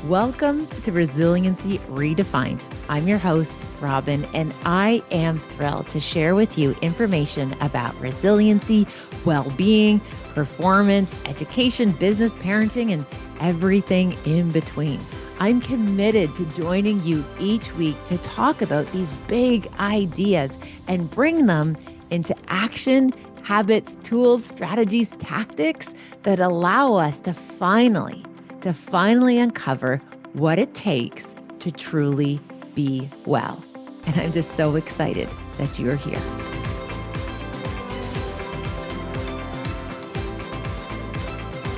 Welcome to Resiliency Redefined. I'm your host, Robyne, and I am thrilled to share with you information about resiliency, well being, performance, education, business, parenting, and everything in between. I'm committed to joining you each week to talk about these big ideas and bring them into action, habits, tools, strategies, tactics that allow us to finally uncover what it takes to truly be well. And I'm just so excited that you're here.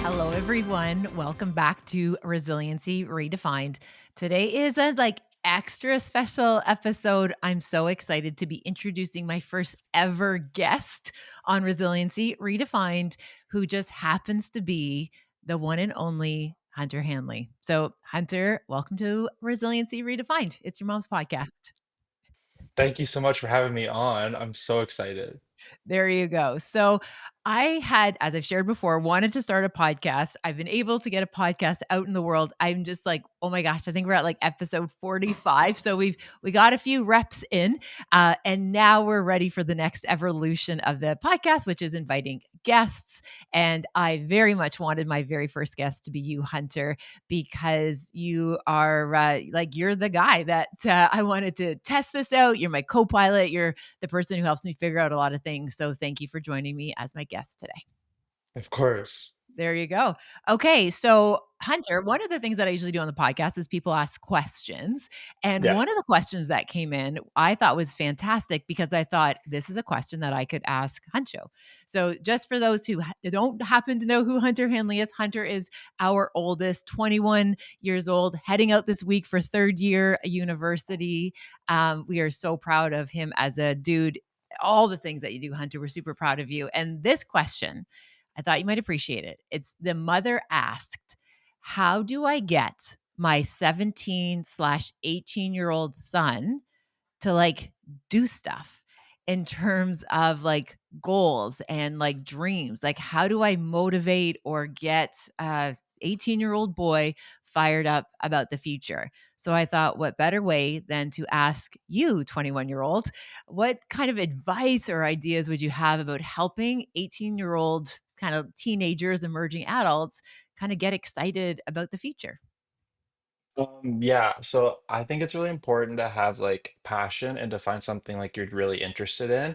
Hello, everyone. Welcome back to Resiliency Redefined. Today is a extra special episode. I'm so excited to be introducing my first ever guest on Resiliency Redefined, who just happens to be the one and only Hunter Hanley. So, Hunter, welcome to Resiliency Redefined. It's your mom's podcast. Thank you so much for having me on. I'm so excited. There you go. So I had, as I've shared before, wanted to start a podcast. I've been able to get a podcast out in the world. I'm just like, oh my gosh, I think we're at like episode 45. So we got a few reps in, and now we're ready for the next evolution of the podcast, which is inviting guests. And I very much wanted my very first guest to be you, Hunter, because you are you're the guy that I wanted to test this out. You're my co-pilot. You're the person who helps me figure out a lot of things. So thank you for joining me as my guest today. Of course. There you go. Okay. So, Hunter, one of the things that I usually do on the podcast is people ask questions. And Yeah. one of the questions that came in, I thought was fantastic because I thought this is a question that I could ask Huncho. So, just for those who don't happen to know who Hunter Hanley is, Hunter is our oldest, 21 years old, heading out this week for third year university. We are so proud of him as a dude. All the things that you do, Hunter, we're super proud of you. And this question, I thought you might appreciate it. It's the mother asked, how do I get my 17/18-year-old son to do stuff in terms of goals and dreams? Like, how do I motivate or get a 18-year-old boy fired up about the future? So I thought, what better way than to ask you, 21-year-old, what kind of advice or ideas would you have about helping 18-year-old kind of teenagers, emerging adults kind of get excited about the future? Yeah, so I think it's really important to have like passion and to find something like you're really interested in.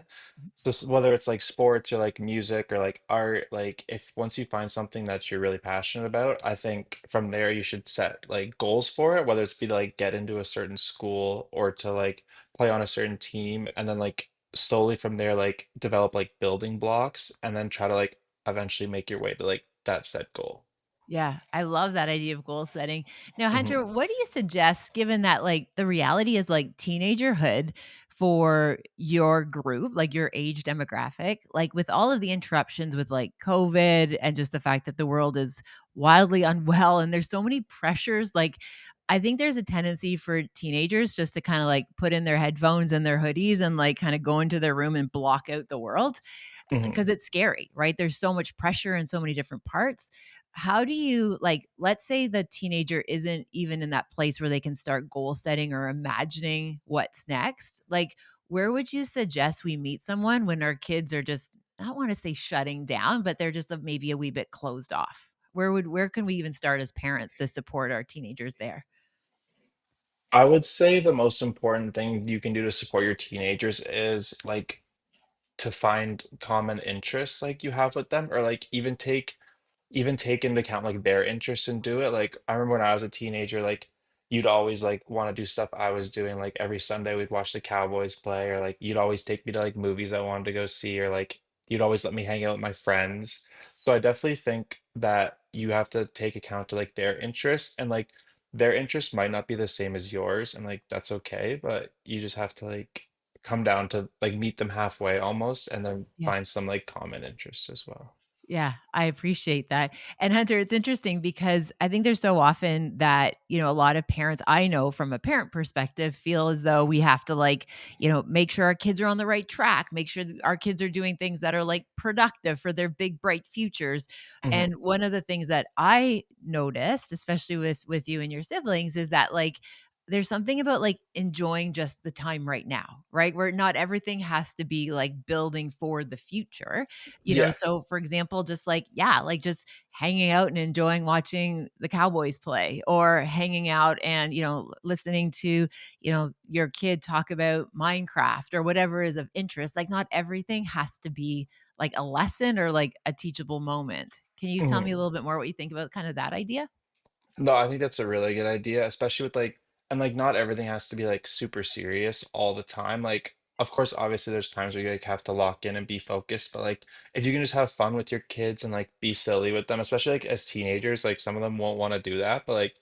So whether it's like sports or like music or like art, like if once you find something that you're really passionate about, I think from there you should set like goals for it, whether it's be to like get into a certain school or to like play on a certain team, and then like slowly from there like develop like building blocks and then try to like eventually make your way to like that set goal. Yeah, I love that idea of goal setting. Now, Mhm. Hunter, what do you suggest given that the reality is teenagerhood for your group, like your age demographic, like with all of the interruptions with COVID and just the fact that the world is wildly unwell and there's so many pressures, I think there's a tendency for teenagers just to kind of put in their headphones and their hoodies and kind of go into their room and block out the world because Mhm. it's scary, right? There's so much pressure in so many different parts. How do you let's say the teenager isn't even in that place where they can start goal setting or imagining what's next? Like, where would you suggest we meet someone when our kids are just, I don't want to say shutting down, but they're just maybe a wee bit closed off? Where can we even start as parents to support our teenagers there? I would say the most important thing you can do to support your teenagers is like to find common interests like you have with them, or like even take into account like their interests and do it. Like I remember when I was a teenager, like you'd always like want to do stuff I was doing. Like every Sunday we'd watch the Cowboys play, or like you'd always take me to like movies I wanted to go see, or like you'd always let me hang out with my friends. So I definitely think that you have to take account to like their interests, and like their interests might not be the same as yours, and like that's okay, but you just have to like come down to like meet them halfway almost, and then Yeah. find some like common interests as well. Yeah, I appreciate that. And Hunter, it's interesting because I think there's so often that, a lot of parents I know from a parent perspective feel as though we have to make sure our kids are on the right track, make sure that our kids are doing things that are like productive for their big bright futures. Mhm. And one of the things that I noticed, especially with you and your siblings, is that there's something about like enjoying just the time right now, right? Where not everything has to be like building for the future. Yeah, So for example, just like, yeah, like just hanging out and enjoying watching the Cowboys play or hanging out and, listening to, your kid talk about Minecraft or whatever is of interest. Like not everything has to be like a lesson or like a teachable moment. Can you tell me mhm. a little bit more what you think about kind of that idea? No, I think that's a really good idea, especially with like not everything has to be like super serious all the time. Like, of course, obviously there's times where you like have to lock in and be focused, but like if you can just have fun with your kids and like be silly with them, especially like as teenagers, like some of them won't want to do that, but like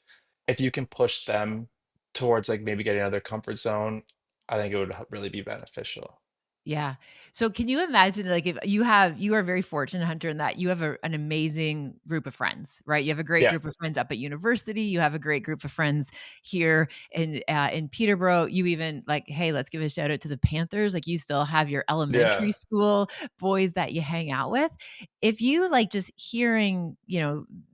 if you can push them towards like maybe getting out of their comfort zone, I think it would really be beneficial. Yeah. So can you imagine like if you are very fortunate, Hunter, in that you have an amazing group of friends, right? You have a great Yeah, group of friends up at university. You have a great group of friends here in Peterborough. You even like, hey, let's give a shout out to the Panthers. Like you still have your elementary yeah. school boys that you hang out with. If you like just hearing,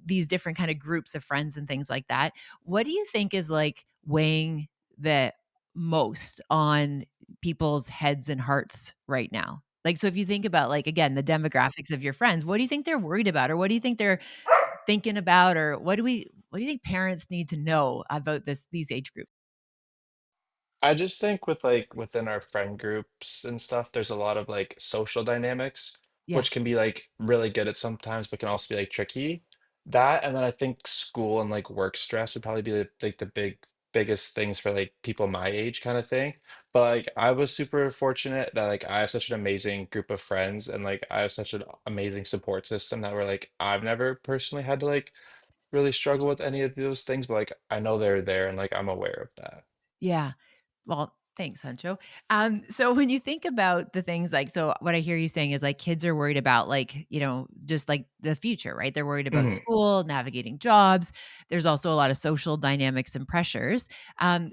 these different kind of groups of friends and things like that, what do you think is like weighing the most on people's heads and hearts right now? Like, so if you think about, like, again, the demographics of your friends, what do you think they're worried about? Or what do you think they're thinking about? Or what do you think parents need to know about these age groups? I just think with like within our friend groups and stuff, there's a lot of like social dynamics, Yeah. which can be like really good at sometimes, but can also be like tricky. That and then I think school and like work stress would probably be like the biggest things for like people my age kind of thing. But like I was super fortunate that like I have such an amazing group of friends and like I have such an amazing support system that where like I've never personally had to like really struggle with any of those things, but like I know they're there and like I'm aware of that. Yeah. Well, thanks, Huncho. So when you think about the things like, so what I hear you saying is like kids are worried about like, just like the future, right? They're worried about Mhm. school, navigating jobs. There's also a lot of social dynamics and pressures.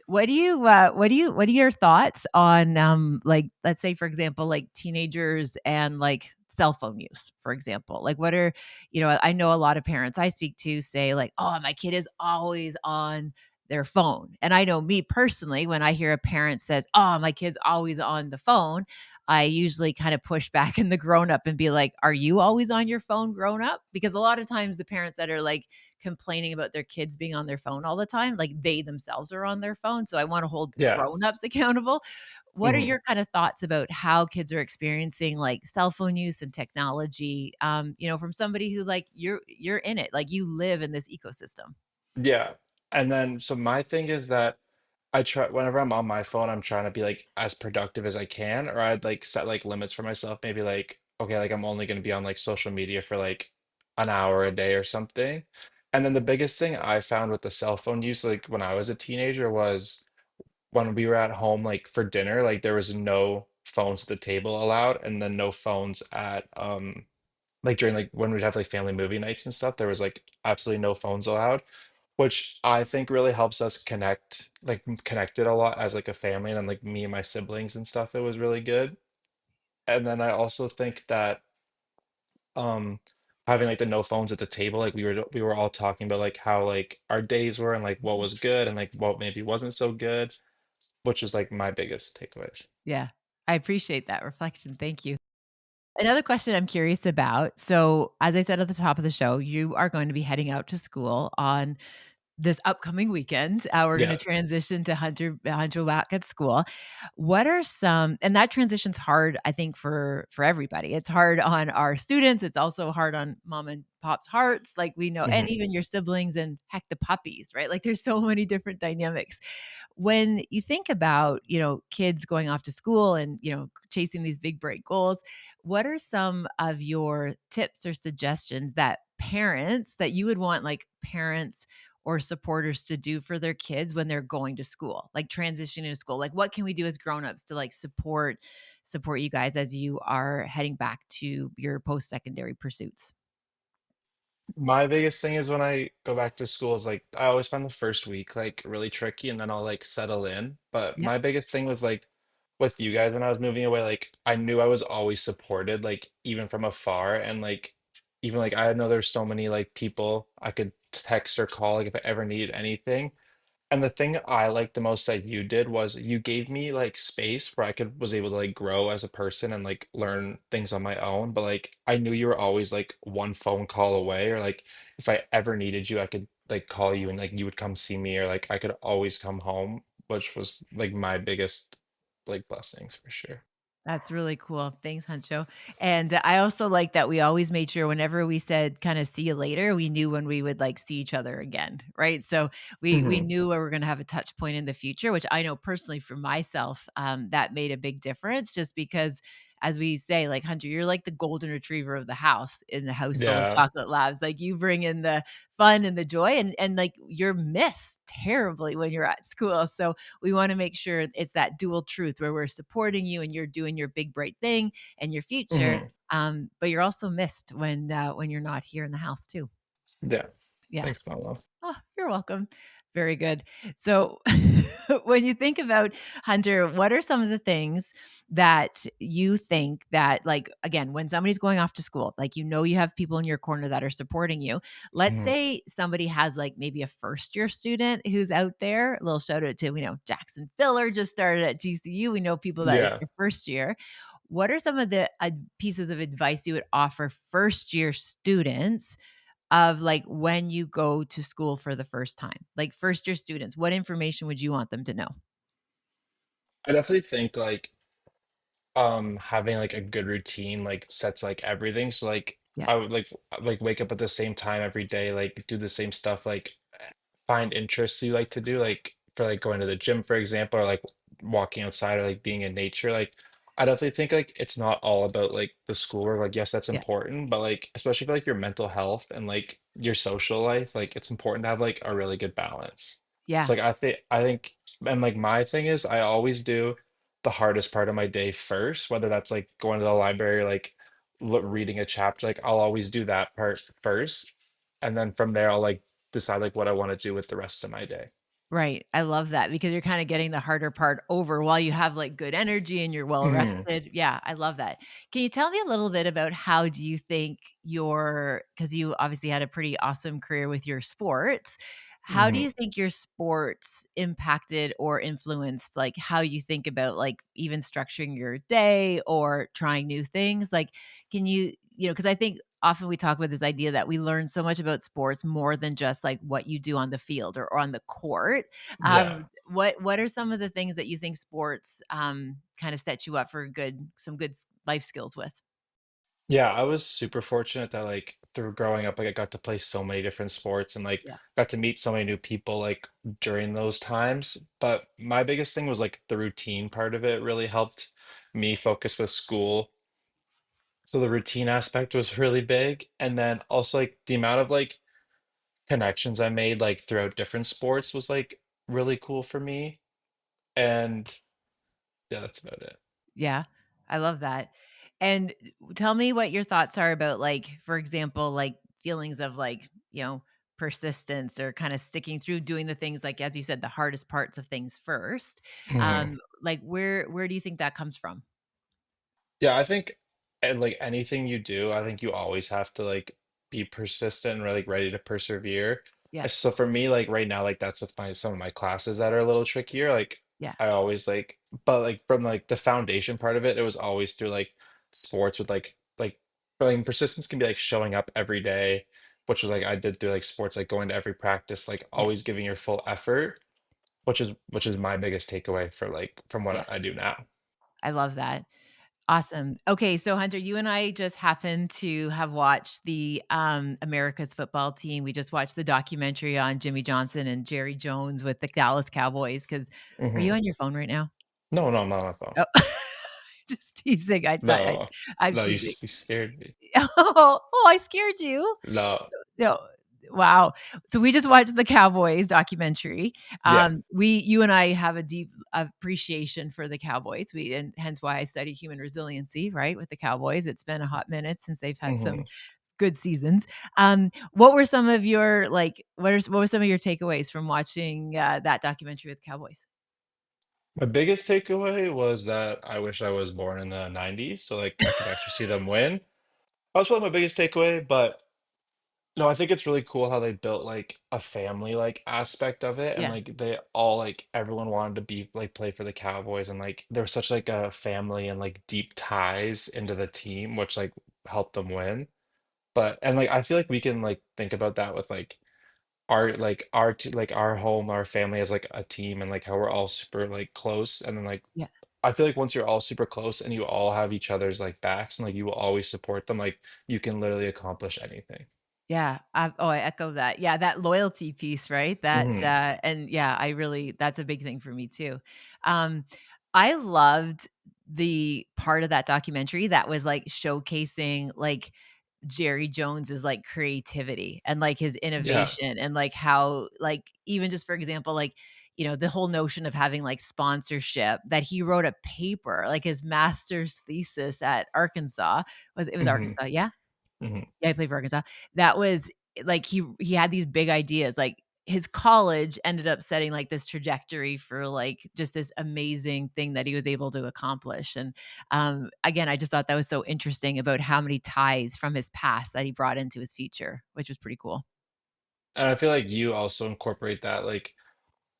What are your thoughts on, like, let's say, for example, like teenagers and like cell phone use, for example? Like, I know a lot of parents I speak to say like, oh, my kid is always on their phone. And I know me personally, when I hear a parent says, "Oh, my kid's always on the phone," I usually kind of push back in the grown up and be like, "Are you always on your phone, grown up?" Because a lot of times the parents that are like complaining about their kids being on their phone all the time, like they themselves are on their phone. So I want to hold Yeah. grown ups accountable. What are Mhm. your kind of thoughts about how kids are experiencing like cell phone use and technology? From somebody who like you're in it, like you live in this ecosystem. Yeah. And then so my thing is that I try whenever I'm on my phone, I'm trying to be like as productive as I can, or I'd like set like limits for myself. Maybe like, okay, like I'm only gonna be on like social media for like an hour a day or something. And then the biggest thing I found with the cell phone use, like when I was a teenager, was when we were at home, like for dinner, like there was no phones at the table allowed, and then no phones at like during like when we'd have like family movie nights and stuff, there was like absolutely no phones allowed, which I think really helps us connect, like connected a lot as like a family and then like me and my siblings and stuff. It was really good. And then I also think that um having like the no phones at the table, like we were all talking about like how like our days were and like what was good and like what maybe wasn't so good, which is like my biggest takeaways. Yeah, I appreciate that reflection. Thank you. Another question I'm curious about. So, as I said at the top of the show, you are going to be heading out to school on this upcoming weekend. We're going to Yeah. transition to Hunter back at school. What are some, and that transition's hard, I think, for everybody. It's hard on our students. It's also hard on mom and pop's hearts, like we know, and Mhm. even your siblings and heck, the puppies, right? Like there's so many different dynamics. When you think about, kids going off to school and, chasing these big bright goals, what are some of your tips or suggestions that you would want like parents or supporters to do for their kids when they're going to school, like transitioning to school? Like what can we do as grown-ups to like support you guys as you are heading back to your post-secondary pursuits? My biggest thing is when I go back to school is like I always find the first week like really tricky and then I'll like settle in. But Yeah. my biggest thing was like with you guys when I was moving away, like I knew I was always supported, like even from afar. And like even like I know there's so many like people I could text or call like if I ever needed anything. And the thing I liked the most that you did was you gave me like space where I could was able to like grow as a person and like learn things on my own. But like I knew you were always like one phone call away, or like if I ever needed you, I could like call you and like you would come see me, or like I could always come home, which was like my biggest like blessings for sure. That's really cool. Thanks, Huncho. And I also like that we always made sure whenever we said kind of see you later, we knew when we would like see each other again, right? So we Hmm. knew we were going to have a touch point in the future, which I know personally for myself, that made a big difference just because as we say, like Hunter, you're like the golden retriever of the house in the house full of Yeah. chocolate labs. Like you bring in the fun and the joy and like you're missed terribly when you're at school. So we want to make sure it's that dual truth where we're supporting you and you're doing your big bright thing and your future. Hmm. But you're also missed when you're not here in the house too. Yeah. Yeah. Thanks, my love. Oh, you're welcome. Very good. So, when you think about Hunter, what are some of the things that you think that, like, again, when somebody's going off to school, like, you have people in your corner that are supporting you. Let's Hmm. say somebody has, like, maybe a first year student who's out there. A little shout out to, Jackson Filler just started at GCU. We know people that is Yeah. their first year. What are some of the pieces of advice you would offer first year students of like when you go to school for the first time? Like first year students, what information would you want them to know? I definitely think like having, like, a good routine, like, sets, like, everything, so, like, Yeah, I would, like, wake up at the same time every day, like, do the same stuff, like, find interests you like to do, like, for, like, going to the gym, for example, or, like, walking outside or, like, being in nature, like, I definitely think, like, it's not all about, like, the schoolwork, like, yes, that's yeah, important, but, like, especially for, like, your mental health and, like, your social life, like, it's important to have, like, a really good balance. yeah. So, like, I think and, like, my thing is I always do the hardest part of my day first, whether that's, like, going to the library, like, reading a chapter, like, I'll always do that part first, and then from there, I'll, like, decide, like, what I wanna do with the rest of my day. Right. I love that because you're kind of getting the harder part over while you have like good energy and you're well Mhm, rested. Yeah, I love that. Can you tell me a little bit about how do you think because you obviously had a pretty awesome career with your sports. How do mhm. you think your sports impacted or influenced like how you think about like even structuring your day or trying new things? Like, can because I think often we talk about this idea that we learn so much about sports more than just like what you do on the field or on the court. Yeah. What are some of the things that you think sports kind of set you up for some good life skills with? Yeah, I was super fortunate that, like, through growing up, like, I got to play so many different sports and, like, Yeah. got to meet so many new people, like, during those times, but my biggest thing was, like, the routine part of it really helped me focus with school. So the routine aspect was really big, and then also, like, the amount of, like, connections I made, like, throughout different sports was, like, really cool for me, and yeah, that's about it. Yeah, I love that. And tell me what your thoughts are about, like, for example, like feelings of like, persistence or kind of sticking through doing the things like, as you said, the hardest parts of things first. Mhm. Like where do you think that comes from? Yeah, I think, and like anything you do, I think you always have to like be persistent and really ready to persevere. Yeah, So for me, like right now, like that's with my some of my classes that are a little trickier. Like yeah, I always like, but like from like the foundation part of it, it was always through like sports with but like persistence can be like showing up every day, which was like I did through like sports, like going to every practice, like yeah, always giving your full effort, which is my biggest takeaway for like from yeah. what I do now. I love that. Awesome. Okay, so Hunter, you and I just happened to have watched the America's football team. We just watched the documentary on Jimmy Johnson and Jerry Jones with the Dallas Cowboys. Because are you Hmm. on your phone right now? No, no, I'm not on my phone. Oh, just teasing. I thought No, I'm no, teasing. you scared me. Oh, I scared you. No, No. Wow. So we just watched the Cowboys documentary. yeah. You and I have a deep appreciation for the Cowboys. And hence why I study human resiliency, right? With the Cowboys. It's been a hot minute since they've had some Mhm. good seasons. What were some of your, like, what were some of your takeaways from watching, that documentary with cowboys? My biggest takeaway was that I wish I was born in the 90s so like I could actually see them win. That was probably my biggest takeaway, but no, I think it's really cool how they built like a family like aspect of it and Yeah, like they all like everyone wanted to be like play for the Cowboys and like there was such like a family and like deep ties into the team which like helped them win. But and like I feel like we can like think about that with like our home, our family as like a team and like how we're all super like close and then like yeah. I feel like once you're all super close and you all have each other's like backs and like you will always support them, like you can literally accomplish anything. Yeah, I echo that. Yeah, that loyalty piece, right? That, Hmm. and yeah, I really that's a big thing for me too. Um, I loved the part of that documentary that was, like, showcasing, like, Jerry Jones's, like, creativity and, like, his Yeah. innovation and, like, how, like, even just for example, like, the whole notion of having, like, sponsorship that he wrote a paper, like, his master's thesis at Arkansas it was Hmm. Arkansas, yeah? Hmm. Yeah, I played for Arkansas. That was like, he had these big ideas, like, his college ended up setting, like, this trajectory for, like, just this amazing thing that he was able to accomplish, and, again, I just thought that was so interesting about how many ties from his past that he brought into his future, which was pretty cool. And I feel like you also incorporate that like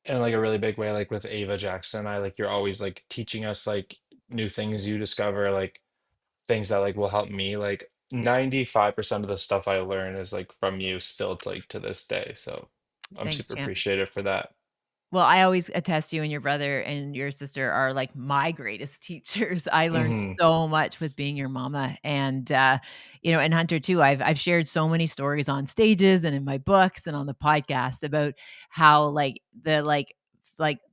in like a really big way, like with Ava Jackson. I like you're always like teaching us like new things you discover, like things that like will help me. Like 95% of the stuff I learn is like from you still to, like to this day. So I'm Thanks, super champ. appreciative for that. Well, I always attest you and your brother and your sister are, like, my greatest teachers. I learned Hmm. so much with being your mama, and, and Hunter too. I've shared so many stories on stages and in my books and on the podcast about how,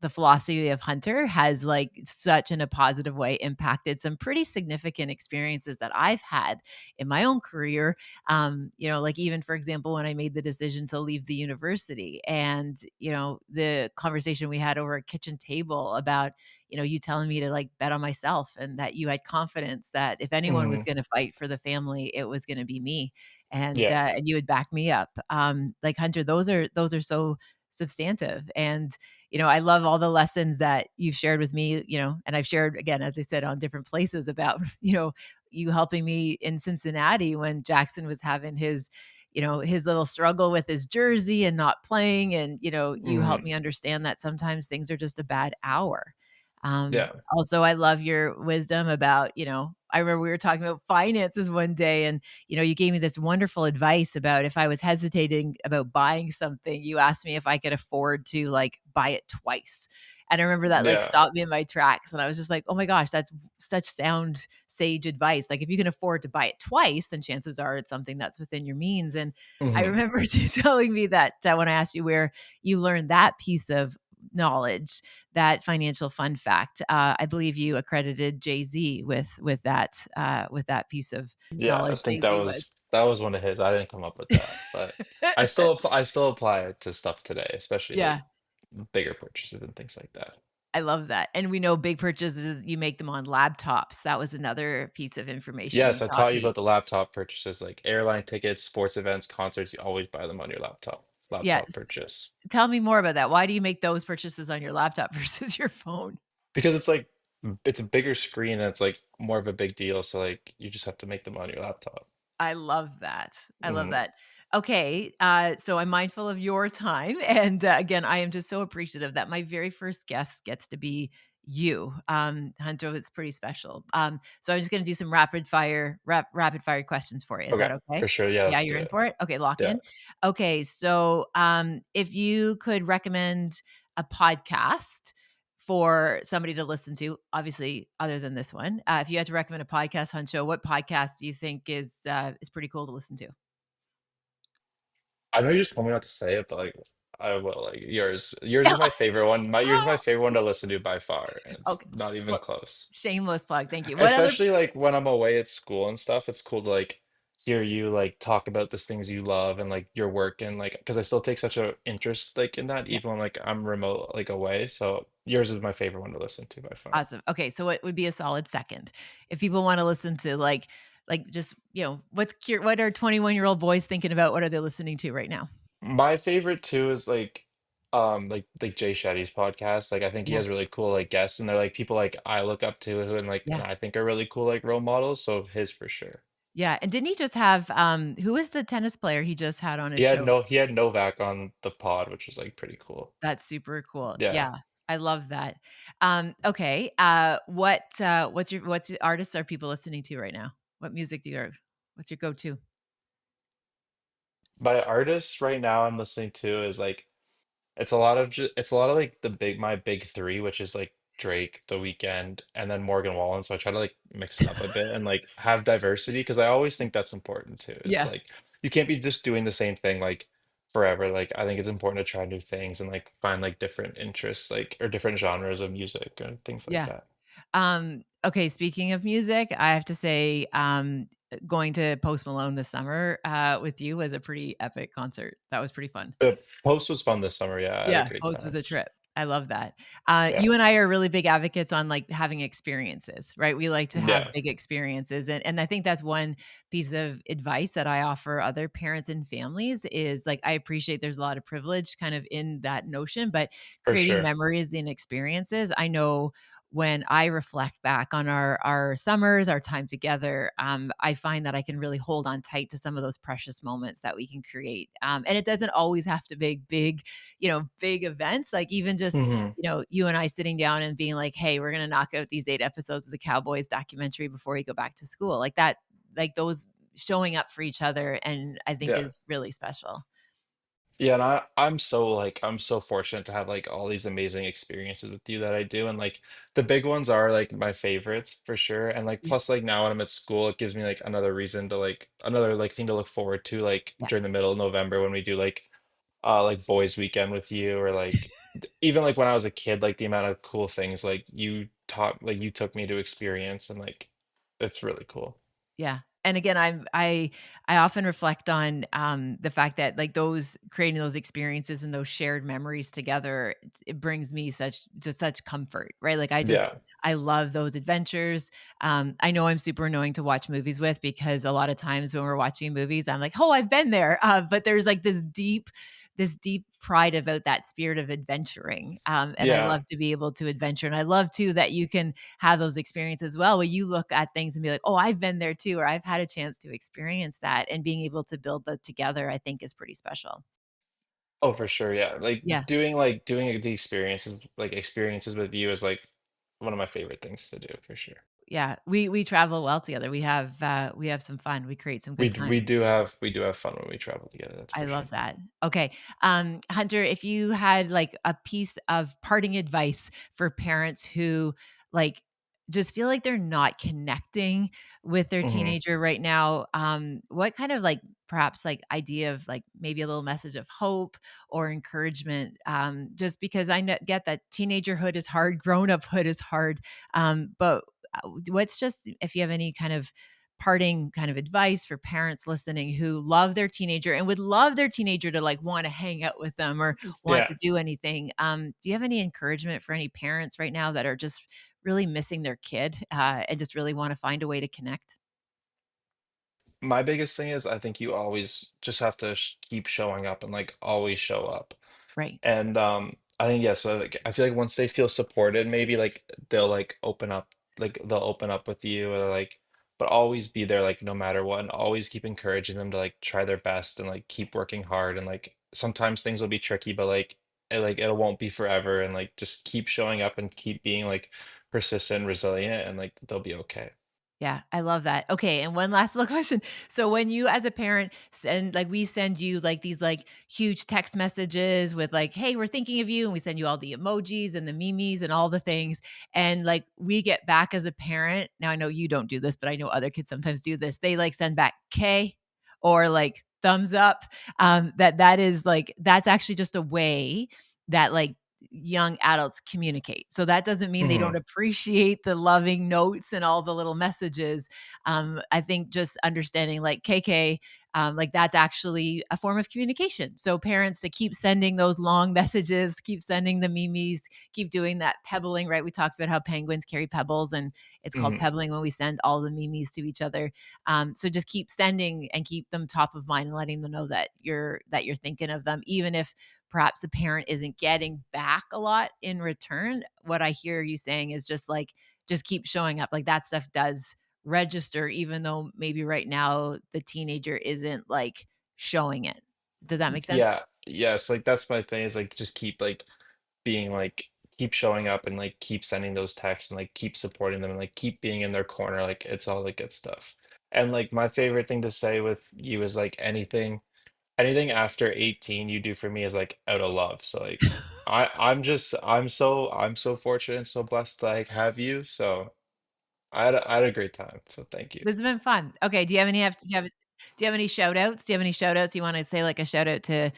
the philosophy of Hunter has, like, such in a positive way impacted some pretty significant experiences that I've had in my own career. Like, even for example, when I made the decision to leave the university and, the conversation we had over a kitchen table about, you telling me to, like, bet on myself and that you had confidence that if anyone was Hmm. going to fight for the family, it was going to be me. And, Yeah. and you would back me up. Like, Hunter, those are so substantive. And, I love all the lessons that you've shared with me, and I've shared again, as I said, on different places about, you helping me in Cincinnati when Jackson was having his little struggle with his jersey and not playing. And, you helped Hmm. me understand that sometimes things are just a bad hour. Yeah. Also, I love your wisdom about, I remember we were talking about finances one day and, you gave me this wonderful advice about if I was hesitating about buying something, you asked me if I could afford to, like, buy it twice. And I remember that, like, Yeah. stopped me in my tracks, and I was just like, "Oh my gosh, that's such sound sage advice." Like, if you can afford to buy it twice, then chances are it's something that's within your means. And I Hmm. remember you telling me that, when I asked you where you learned that piece of knowledge, that financial fun fact. I believe you accredited Jay-Z with that piece of Yeah. I knowledge. think Jay-Z was. that was one of his. I didn't come up with that, but I still apply it to stuff today, especially like Yeah, bigger purchases and things like that. I love that. And we know big purchases, you make them on laptops. That was another piece of information you Yes, I taught taught you me. about the laptop purchases, like airline tickets, sports events, concerts. You always buy them on your laptop. Laptop Yes. purchase Tell me more about that. Why do you make those purchases on your laptop versus your phone? because it's like it's a bigger screen and it's like more of a big deal. So like you just have to make them on your laptop. I love that. I love Hmm. that. Okay, so I'm mindful of your time, and, again, I am just so appreciative that my very first guest gets to be you. Hunter, it's pretty special. So I'm just gonna do some rapid fire questions for you. Is Okay, that okay? for sure. Yeah, Yeah, let's do you're in it. for it? Okay, lock Yeah. in. Okay, so, if you could recommend a podcast for somebody to listen to, obviously, other than this one. If you had to recommend a podcast, Huncho, what podcast do you think is pretty cool to listen to? I know you just told me not to say it, but like I will. Like yours, yours is my favorite one. Yours is my favorite one to listen to by far, and it's Okay, not even well, close. shameless plug, thank you. What other Especially like when I'm away at school and stuff, it's cool to like hear you like talk about the things you love and like your work and like because I still take such a interest like in that Yeah, even when like I'm remote like away. So yours is my favorite one to listen to by far. awesome. Okay, so what would be a solid second? If people wanna listen to, like, Like, just, what are 21-year-old boys thinking about? What are they listening to right now? My favorite too is like Jay Shetty's podcast. Like I think he Yeah, has really cool like guests and they're like people like I look up to who and like and yeah, I think are really cool like role models. So his for sure. yeah, and didn't he just have, who was the tennis player he just had on his show? He had Novak on the pod, which was like pretty cool. That's super cool. Yeah. Yeah, I love that. Okay, what's your artists are people listening to right now? What music do you what's your go-to? By artists right now I'm listening to is like it's a lot of like the big my big three, which is like Drake, The Weeknd, and then Morgan Wallen. So I try to like mix it up a bit and like have diversity because I always think that's important too. Is Yeah, like you can't be just doing the same thing like forever. Like I think it's important to try new things and like find like different interests, like or different genres of music or things like yeah. that. Okay, speaking of music, I have to say, going to Post Malone this summer, with you was a pretty epic concert. That was pretty fun. Post was fun this summer. Yeah, I had a Yeah, great Post was time. a trip. I love that. Yeah. You and I are really big advocates on, like, having experiences, right? We like to have Yeah, big experiences, and I think that's one piece of advice that I offer other parents and families is, like, I appreciate there's a lot of privilege kind of in that notion, but for creating sure. memories and experiences, I know when I reflect back on our summers, our time together, I find that I can really hold on tight to some of those precious moments that we can create, and it doesn't always have to be big, big events, like even just, Hmm. you and I sitting down and being like, "Hey, we're gonna knock out these 8 episodes of the Cowboys documentary before we go back to school." Like that, like those showing up for each other, and I think Yeah. is really special. Yeah, and I'm so like I'm so fortunate to have like all these amazing experiences with you that I do, and like the big ones are like my favorites for sure, and like Yeah, plus like now when I'm at school, it gives me like another reason to like another like thing to look forward to like yeah, during the middle of November when we do like boys weekend with you or like even like when I was a kid, like the amount of cool things like you took me to experience and like it's really cool. yeah. And again, I often reflect on, the fact that, like, those creating those experiences and those shared memories together, it brings me such comfort, right? Like, Yeah. I love those adventures. I know I'm super annoying to watch movies with because a lot of times when we're watching movies, I'm like, "Oh, I've been there." But there's, like, this deep pride about that spirit of adventuring, and I Yeah. love to be able to adventure, and I love too that you can have those experiences as well, where you look at things and be like, "Oh, I've been there too," or "I've had a chance to experience that," and being able to build that together, I think is pretty special. Oh, for sure, yeah. Yeah, Like doing the experiences with you is like one of my favorite things to do for sure. yeah, we travel well together. We have some fun. We create some good times. We do have fun when we travel together, that's I for sure. love that. Okay. Hunter, if you had like a piece of parting advice for parents who like just feel like they're not connecting with their Mhm. teenager right now, what kind of like perhaps like idea of like maybe a little message of hope or encouragement? Just because get that teenagerhood is hard, grown uphood is hard. But what's just if you have any kind of parting kind of advice for parents listening who love their teenager and would love their teenager to like want to hang out with them or want Yeah. to do anything. Do you have any encouragement for any parents right now that are just really missing their kid and just really want to find a way to connect? My biggest thing is I think you always just have to keep showing up and like always show up. Right. And I think yeah, so like I feel like once they feel supported, maybe like they'll open up with you or like but always be there like no matter what and always keep encouraging them to like try their best and like keep working hard and like sometimes things will be tricky, but like it won't be forever and like just keep showing up and keep being like persistent, resilient, and like they'll be okay. Yeah, I love that. Okay, and one last little question. So when you as a parent send like we send you like these like huge text messages with like, "Hey, we're thinking of you," and we send you all the emojis and the memes and all the things, and like we get back as a parent. Now I know you don't do this, but I know other kids sometimes do this. They like send back K or like thumbs up. That is like that's actually just a way that like young adults communicate. So that doesn't mean they don't Mhm. appreciate the loving notes and all the little messages. I think just understanding like KK, like that's actually a form of communication. So parents to keep sending those long messages, keep sending the memes, keep doing that pebbling, right? We talked about how penguins carry pebbles and it's called Mhm. pebbling when we send all the memes to each other. So just keep sending and keep them top of mind and letting them know that you're thinking of them, even if perhaps the parent isn't getting back a lot in return. What I hear you saying is just like, just keep showing up. Like that stuff does register, even though maybe right now the teenager isn't like showing it. Does that make sense? Yeah. Yes, like, that's my thing is, like, just keep, like, being, like keep showing up and, like, keep sending those texts and, like, keep supporting them and, like, keep being in their corner, like, it's all the good stuff. And, like, my favorite thing to say with you is, like, anything after 18 you do for me is, like, out of love, so, like, I'm so fortunate and so blessed to, like, have you, so I had a great time, so thank you. This has been fun. Okay, do you have any shout outs? Do you have any shout outs you wanna say, like a shout out to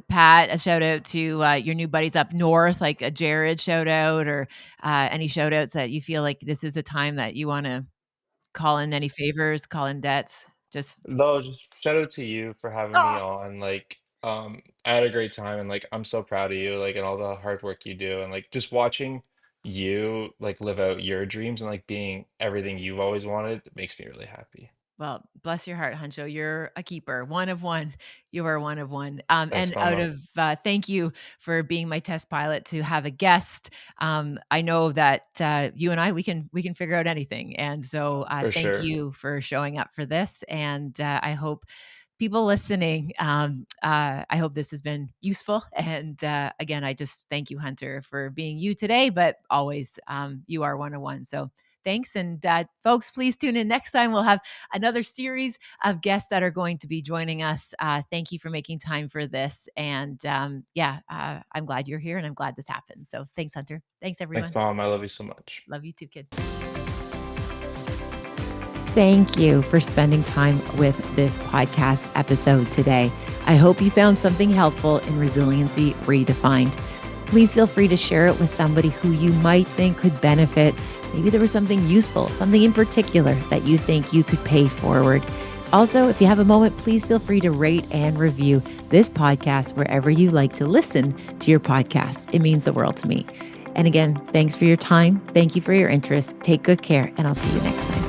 Pat, a shout out to, your new buddies up north, like a Jared shout out, or, any shout outs that you feel like this is the time that you wanna call in any favors, call in debts? Just No, just shout out to you for having me oh, on, like, I had a great time and, like, I'm so proud of you, like, and all the hard work you do, and, like, just watching you, like, live out your dreams and, like, being everything you've always wanted makes me really happy. well, bless your heart, Huncho. You're a keeper, one of one. You are one of one. And Thanks, out mama. of thank you for being my test pilot to have a guest. I know that you and I we can figure out anything, and so For thank sure. you for showing up for this. And I hope people listening, I hope this has been useful. And again, I just thank you, Hunter, for being you today, but always you are one of one. So thanks. And folks, please tune in next time. We'll have another series of guests that are going to be joining us. Thank you for making time for this. And yeah, I'm glad you're here and I'm glad this happened. So thanks, Hunter. Thanks, Thanks, everyone. mom. I love you so much. Love you too, kid. Thank you for spending time with this podcast episode today. I hope you found something helpful in Resiliency Redefined. Please feel free to share it with somebody who you might think could benefit. Maybe there was something useful, something in particular that you think you could pay forward. Also, if you have a moment, please feel free to rate and review this podcast wherever you like to listen to your podcast. It means the world to me. And again, thanks for your time. Thank you for your interest. Take good care, and I'll see you next time.